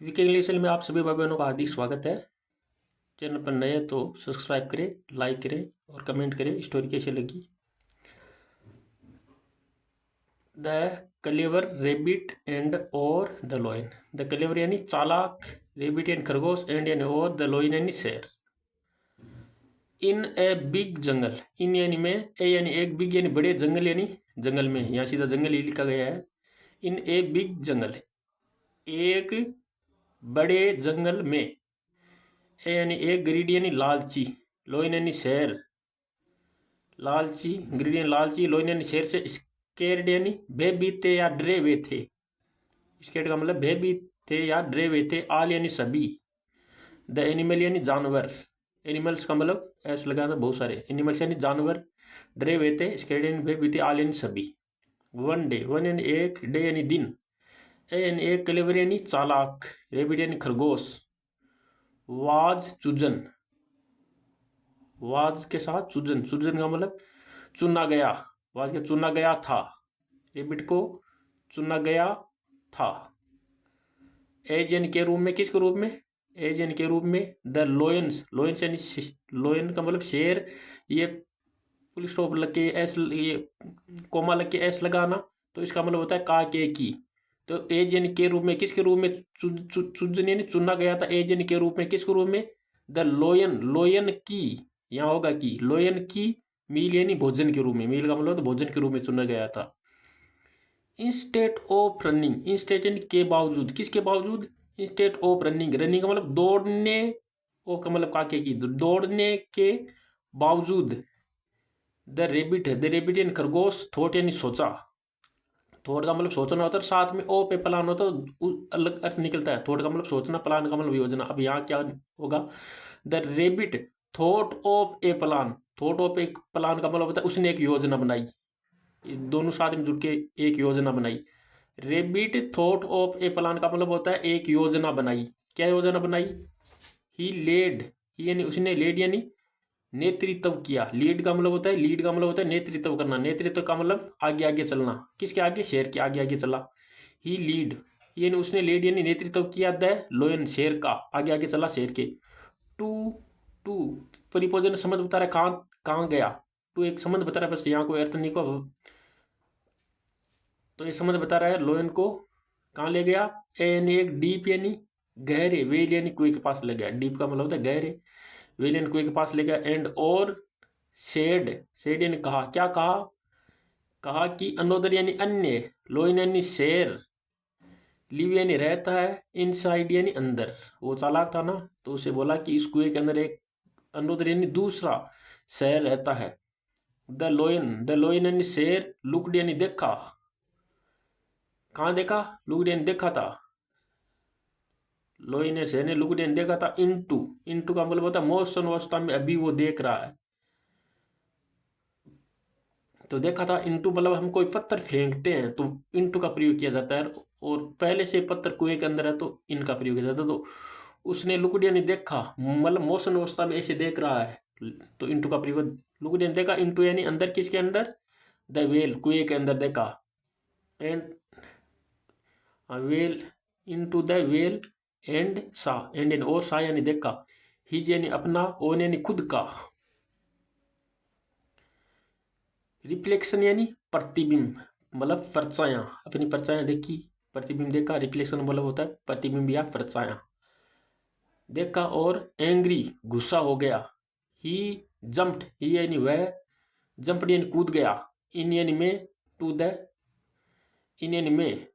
VK English में आप सभी भाई बहनों का हार्दिक स्वागत है। चैनल पर नए हैं तो सब्सक्राइब करें, लाइक करें और कमेंट करें स्टोरी कैसी लगी। द कलेवर रेबिट एंड और द लॉयन। द कलेवर यानी चालाक, रेबिट यानी खरगोश, एंड यानी और, द लॉयन यानी शेर। इन ए बिग जंगल, इन यानी में, ए यानी एक, बिग यानी बड़े, जंगल यानी जंगल में, यहाँ सीधा जंगल ही लिखा गया है। इन ए बिग जंगल, एक बड़े जंगल में, ए यानी एक, ग्रीडी यानी लालची, लोइन यानी शेर, लालची, ग्रीडी यानी लालची, लोइन यानी शेर से स्केर्ड यानी भयभीत थे या डरे हुए थे। स्केर्ड का मतलब भयभीत थे या डरे हुए थे। आल यानी सभी। द एनिमल यानी जानवर, एनिमल्स का मतलब ऐसा लगा था बहुत सारे, एनिमल्स यानी जानवर, डरे हुए थे, स्केर्ड यानी भयभीत थे, आल यानी सभी। वन डे, वन यानी एक, डे यानी दिन, ए यानी एक, क्लेवर यानी चालाक, रेबिट यानी खरगोश, वाज चुजन, वाज के साथ चुजन, चुजन का मतलब चुना गया, वाज के चुना गया था, रेबिट को चुना गया था। एज यानी के रूप में, किसके रूप में, एज यानी के रूप में। द लोयंस, लोयंस यानी लोयन का मतलब शेर, ये फुल स्टॉप लग के एस, ये कोमा लग के एस लगाना, तो इसका मतलब होता है का के की। तो एज यानी के रूप में, किसके रूप में, चुजन यानी चुना गया था, एज यानी के रूप में, किसके रूप में, द लोयन, लोयन की, यहाँ होगा की, लोयन की, मील यानी भोजन के रूप में, मील का मतलब तो भोजन के रूप में चुना गया था। इंस्टेट ऑफ रनिंग, इंस्टेट यानी के बावजूद, किसके बावजूद, इंस्टेट ऑफ रनिंग, रनिंग का मतलब दौड़ने, ओ का मतलब काके की, दौड़ने के बावजूद। द रेबिट, द रेबिट यानी खरगोश, थॉट यानी सोचा, थॉट का मतलब सोचना होता है, साथ में ओ पे प्लान होता है, अलग अर्थ निकलता है। थॉट का मतलब सोचना, प्लान का मतलब योजना। अब यहाँ क्या होगा, the rebate thought of A plan, thought of एक प्लान का मतलब होता है उसने एक योजना बनाई, दोनों साथ में जुड़ के एक योजना बनाई। Rebate thought of A plan का मतलब होता है एक योजना बनाई। क्या योजना बनाई, ही लेड, ही यानी उसने, लेड यानी नेतृत्व किया, लीड का मतलब होता है, लीड का मतलब होता है नेतृत्व करना, नेतृत्व का मतलब आगे आगे चलना, किसके आगे, शेर के आगे आगे चला। ही लीड यानी उसने, लेड यानी नेतृत्व किया, द लोयन शेर का, आगे आगे चला शेर के। टू, टू परिपोजन संबंध बता रहा है, कहाँ कहाँ गया, टू एक संबंध बता रहा है, बस यहाँ कोई अर्थ नहीं को, तो ये संबंध बता रहा है लोयन को कहाँ ले गया। ए यानी एक, डीप यानी गहरे, वेल यानी कुएं के पास ले गया, डीप का मतलब होता है गहरे, वेल यानी कुएं के पास ले गया। एंड और, शेड, शेड यानी कहा, क्या कहा, कहा कि अनोदर यानी अन्य, लोइन यानी शेर, लिव यानी रहता है, इनसाइड यानी अंदर। वो चालाक था ना, तो उसे बोला कि इस कुएं के अंदर एक अनोदर यानी दूसरा शेर रहता है। द लोयन, द लोयन यानी शेर, लुकड यानी देखा, कहाँ देखा, लुकड यानी देखा था, लोयन ने, शेर ने लुकड यानी देखा था। इनटू, इनटू का मतलब होता है मोशन अवस्था में, अभी वो देख रहा है, तो देखा था। इंटू मतलब हम कोई पत्थर फेंकते हैं तो इंटू का प्रयोग किया जाता है, और पहले से पत्थर कुएं के अंदर है तो इनका प्रयोग किया जाता है। तो उसने लुकडिया ने देखा, मतलब मोशन अवस्था में ऐसे देख रहा है, तो इंटू का प्रयोग, लुकडिया ने देखा, इंटू यानी अंदर, किसके अंदर, द वेल कुएं के अंदर देखा। And well, into the well, and सा, एंड और सा यानी देखा, हिज यानी अपना, ओन यानी खुद का। रिफ्लेक्शन यानी प्रतिबिंब, मतलब परछाया, अपनी परछाया देखी, प्रतिबिंब देखा, रिफ्लेक्शन मतलब होता है प्रतिबिंब या परछाया देखा। और एंग्री, गुस्सा हो गया। ही जंप्ड, ही यानी वह, जंप्ड यानी कूद गया, इन यानी में, टू द, इन यानी में,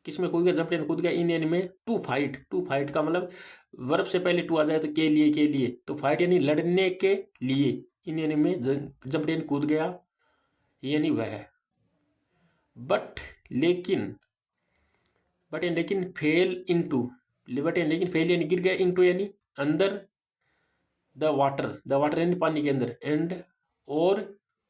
किसमें कूद गया, जंप्ड यानी कूद गया, इन यानी में, टू फाइट, टू फाइट का मतलब वर्ब से पहले टू आ जाए तो के लिए, के लिए, तो फाइट यानी लड़ने के लिए, इन यानी में, जंप्ड यानी कूद गया, यानी वह। बट लेकिन, बट एंड लेकिन, फेल इनटू, बट एंड लेकिन, फेल यानी गिर गया, इनटू यानी अंदर, द वाटर, द वाटर यानी पानी के अंदर। एंड और,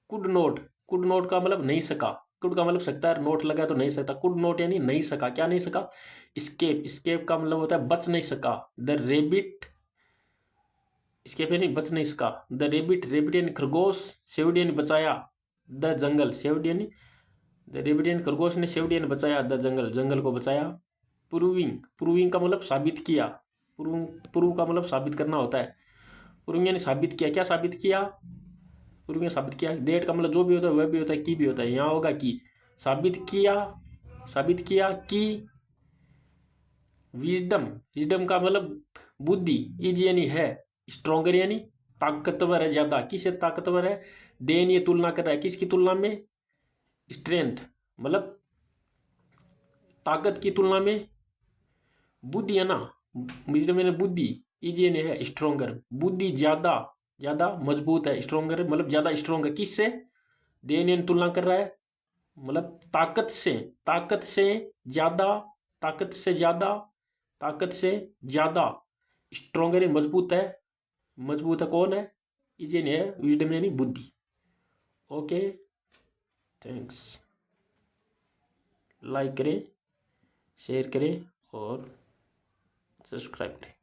कुड नोट, कुड नोट का मतलब नहीं सका, कुड का मतलब सकता है, नोट लगा तो नहीं सकता, कुड नोट यानी नहीं सका, क्या नहीं सका, स्केप, स्केप का मतलब होता है बच नहीं सका। द रेबिट, स्केप यानी बच नहीं सका। द रेबिट, रेबिट यानी खरगोश, सेव्ड यानी बचाया, द जंगल, सेव्ड यानी, द रेबिट यानी खरगोश ने सेव्ड यानी बचाया, द जंगल, जंगल को बचाया। प्रूविंग, प्रूविंग का मतलब साबित किया, प्रूव का मतलब साबित करना होता है। प्रूविंग यानी साबित किया, क्या साबित किया, प्रूविंग साबित किया। दैट का मतलब जो भी होता है वह भी होता है, की भी होता है, यहाँ होगा की। साबित किया, साबित किया कि विजडम, विजडम का मतलब बुद्धि, इज यानी है, स्ट्रोंगर यानी ताकतवर है, ज्यादा, किससे ताकतवर है, देन ये तुलना कर रहा है, किसकी तुलना में, स्ट्रेंथ मतलब ताकत की तुलना में बुद्धि है ना, विजडम यानी बुद्धि, इज यानी है स्ट्रोंगर, बुद्धि ज्यादा, ज्यादा मजबूत है, स्ट्रोंगर मतलब ज्यादा स्ट्रोंग है, किससे, देन यानी तुलना कर रहा है मतलब ताकत से, ताकत से ज्यादा, ताकत से ज्यादा, ताकत से ज्यादा, स्ट्रोंगर यानी मजबूत है, मजबूत है कौन है, इज यानी है विजडम यानी बुद्धि। Okay, thanks. लाइक करें, शेयर करें और सब्सक्राइब करें।